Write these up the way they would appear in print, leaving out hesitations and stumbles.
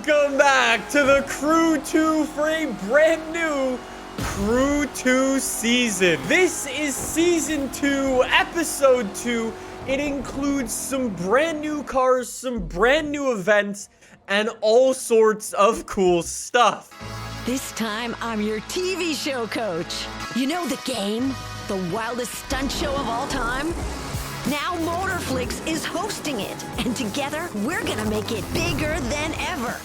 Welcome back to the Crew 2 for a brand new Crew 2 season. This is Season 2, Episode 2. It includes some brand new cars, some brand new events, and all sorts of cool stuff. This time, I'm your TV show coach. You know the game? The wildest stunt show of all time? Now Motorflix is hosting it, and together, we're gonna make it bigger than ever.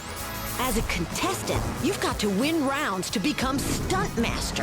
As a contestant, you've got to win rounds to become stunt master.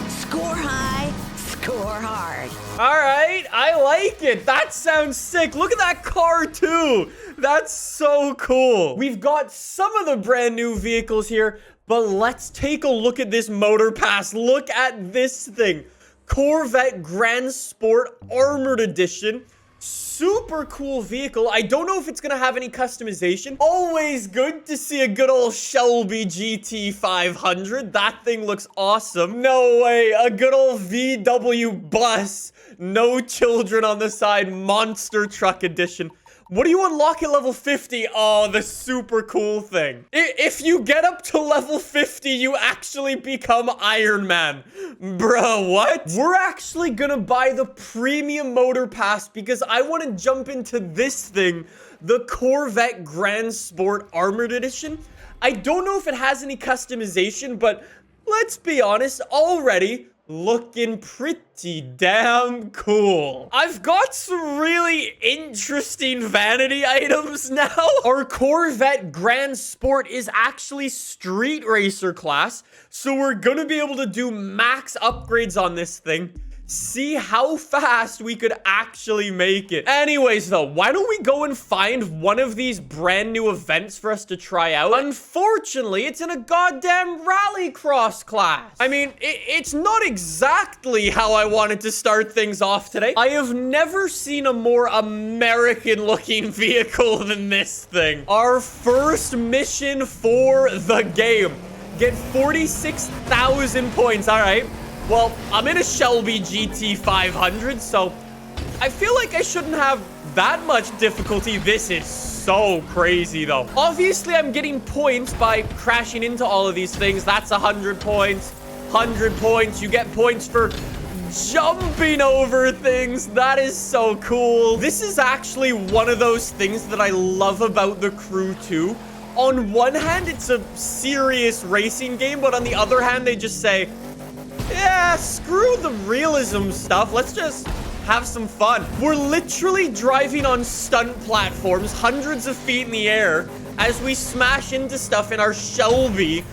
Score high, score hard. All right, I like it. That sounds sick. Look at that car, too. That's so cool. We've got some of the brand new vehicles here, but let's take a look at this motor pass. Look at this thing. Corvette Grand Sport Armored Edition. Super cool vehicle. I don't know if it's gonna have any customization. Always good to see a good old Shelby GT 500. That thing looks awesome. No way, a good old VW bus. No children on the side. Monster Truck Edition. What do you unlock at level 50? Oh, the super cool thing. If you get up to level 50, you actually become Iron Man. Bro, what? We're actually gonna buy the premium motor pass because I want to jump into this thing, the Corvette Grand Sport Armored Edition. I don't know if it has any customization, but let's be honest, already looking pretty damn cool. I've got some really interesting vanity items now. Our Corvette Grand Sport is actually street racer class, so we're gonna be able to do max upgrades on this thing. See how fast we could actually make it. Anyways, though, why don't we go and find one of these brand new events for us to try out? Unfortunately, it's in a goddamn rallycross class. I mean, it's not exactly how I wanted to start things off today. I have never seen a more American-looking vehicle than this thing. Our first mission for the game. Get 46,000 points. All right. Well, I'm in a Shelby GT 500, so I feel like I shouldn't have that much difficulty. This is so crazy, though. Obviously, I'm getting points by crashing into all of these things. That's 100 points, 100 points. You get points for jumping over things. That is so cool. This is actually one of those things that I love about the Crew 2. On one hand, it's a serious racing game, but on the other hand, they just say, yeah, screw the realism stuff. Let's just have some fun. We're literally driving on stunt platforms hundreds of feet in the air as we smash into stuff in our Shelby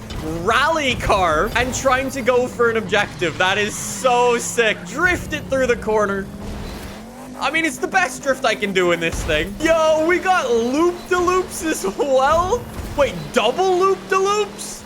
rally car and trying to go for an objective. That is so sick. Drift it through the corner. I mean, it's the best drift I can do in this thing. Yo, we got loop-de-loops as well. Wait, double loop-de-loops?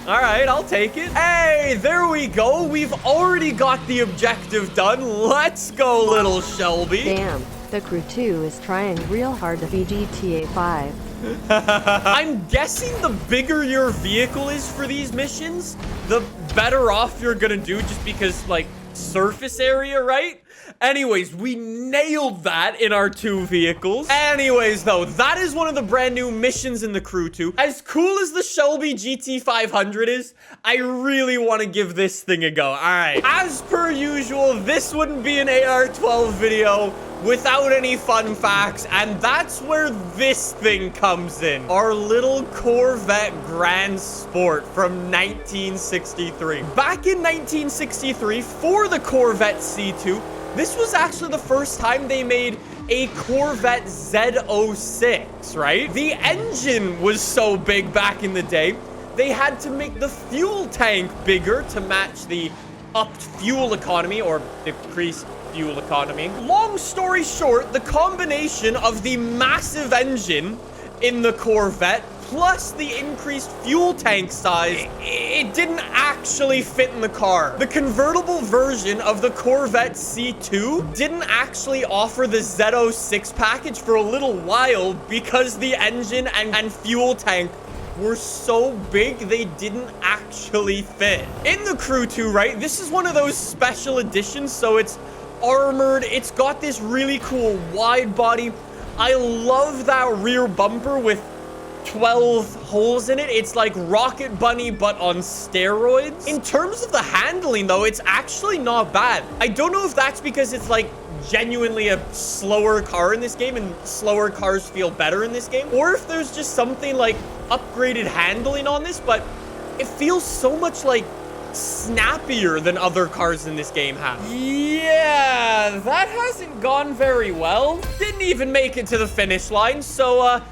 All right, I'll take it. Hey, there we go. We've already got the objective done. Let's go, little Shelby. Damn, the Crew 2 is trying real hard to beat GTA 5. I'm guessing the bigger your vehicle is for these missions, the better off you're gonna do just because, like, surface area, right? Anyways, we nailed that in our two vehicles. Anyways, though, that is one of the brand new missions in the Crew 2. As cool as the Shelby GT 500 is, I really want to give this thing a go. All right. As per usual, this wouldn't be an AR-12 video without any fun facts, and that's where this thing comes in. Our little Corvette Grand Sport from 1963. Back in 1963, for the Corvette C2, this was actually the first time they made a Corvette Z06, right? The engine was so big back in the day, they had to make the fuel tank bigger to match the upped fuel economy or decreased fuel economy. Long story short, the combination of the massive engine in the Corvette plus the increased fuel tank size, it didn't actually fit in the car. The convertible version of the Corvette C2 didn't actually offer the Z06 package for a little while because the engine and fuel tank were so big they didn't actually fit. In the Crew 2, right, this is one of those special editions, so it's armored, it's got this really cool wide body. I love that rear bumper with 12 holes in it. It's like Rocket Bunny, but on steroids. In terms of the handling, though, it's actually not bad. I don't know if that's because it's like genuinely a slower car in this game and slower cars feel better in this game, or if there's just something like upgraded handling on this, but it feels so much like snappier than other cars in this game have. Yeah, that hasn't gone very well. Didn't even make it to the finish line, so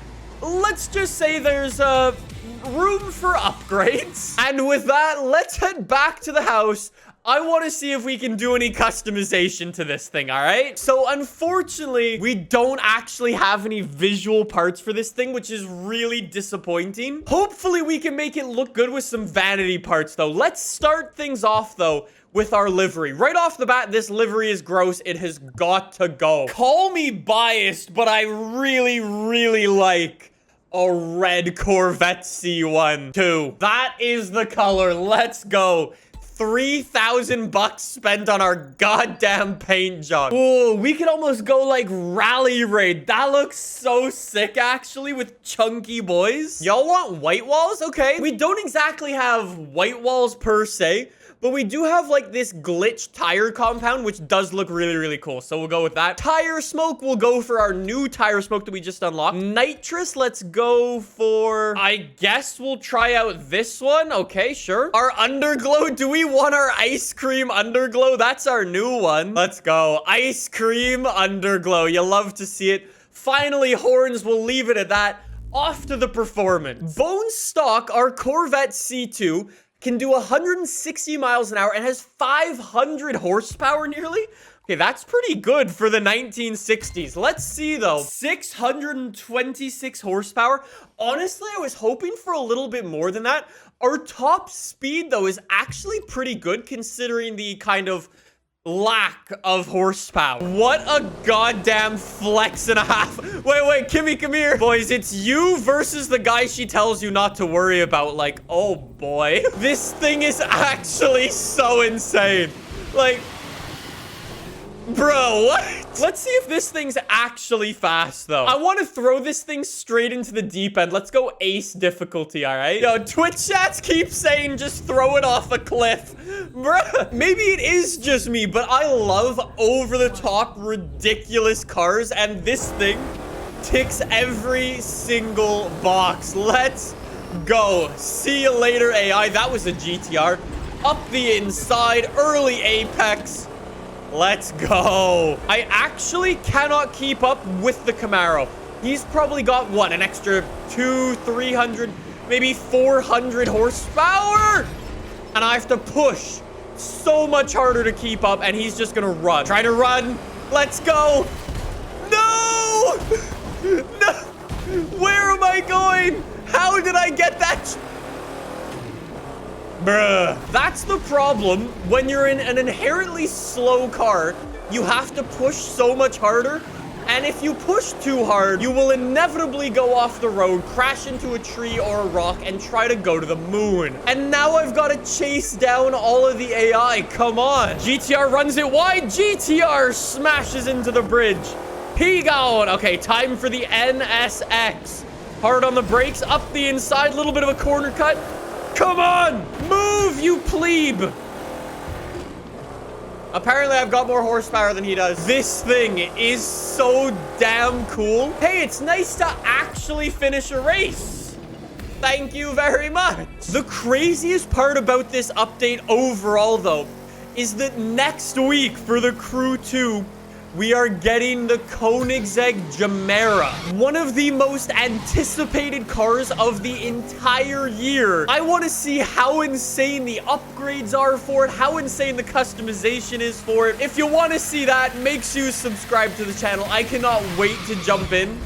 let's just say there's room for upgrades. And with that, let's head back to the house. I want to see if we can do any customization to this thing, all right? So unfortunately, we don't actually have any visual parts for this thing, which is really disappointing. Hopefully, we can make it look good with some vanity parts, though. Let's start things off, though, with our livery. Right off the bat, this livery is gross. It has got to go. Call me biased, but I really, really like a red Corvette C1 too. That is the color. Let's go. 3,000 bucks spent on our goddamn paint job. Oh, we could almost go like rally raid. That looks so sick, actually, with chunky boys. Y'all want white walls? Okay. We don't exactly have white walls per se, but we do have like this glitch tire compound, which does look really, really cool. So we'll go with that. Tire smoke, we'll go for our new tire smoke that we just unlocked. Nitrous, let's go for, I guess we'll try out this one. Okay, sure. Our underglow, do we want our ice cream underglow? That's our new one. Let's go. Ice cream underglow. You love to see it. Finally, horns, we'll leave it at that. Off to the performance. Bone stock, our Corvette C2 can do 160 miles an hour and has 500 horsepower nearly. Okay, that's pretty good for the 1960s. Let's see, though. 626 horsepower. Honestly, I was hoping for a little bit more than that. Our top speed, though, is actually pretty good considering the kind of lack of horsepower. What a goddamn flex and a half. Wait, Kimmy, come here. Boys, it's you versus the guy she tells you not to worry about. Like, oh boy. This thing is actually so insane. Like, bro, what? Let's see if this thing's actually fast, though. I want to throw this thing straight into the deep end. Let's go ace difficulty, all right? Yo, Twitch chats keep saying just throw it off a cliff. Bruh, maybe it is just me, but I love over-the-top, ridiculous cars, and this thing ticks every single box. Let's go. See you later, AI. That was a GTR. Up the inside, early apex. Let's go. I actually cannot keep up with the Camaro. He's probably got, what, an extra 200, 300, maybe 400 horsepower? And I have to push so much harder to keep up, and he's just gonna run. Try to run. Let's go. No! No! Where am I going? How did I get that? Bruh. That's the problem. When you're in an inherently slow car, you have to push so much harder. And if you push too hard, you will inevitably go off the road, crash into a tree or a rock, and try to go to the moon. And now I've got to chase down all of the AI. Come on. GTR runs it wide. GTR smashes into the bridge. He gone. Okay, time for the NSX. Hard on the brakes, up the inside, little bit of a corner cut. Come on! Move, you plebe! Apparently, I've got more horsepower than he does. This thing is so damn cool. Hey, it's nice to actually finish a race. Thank you very much. The craziest part about this update overall, though, is that next week for the Crew 2, we are getting the Koenigsegg Gemera, one of the most anticipated cars of the entire year. I want to see how insane the upgrades are for it, how insane the customization is for it. If you want to see that, make sure you subscribe to the channel. I cannot wait to jump in.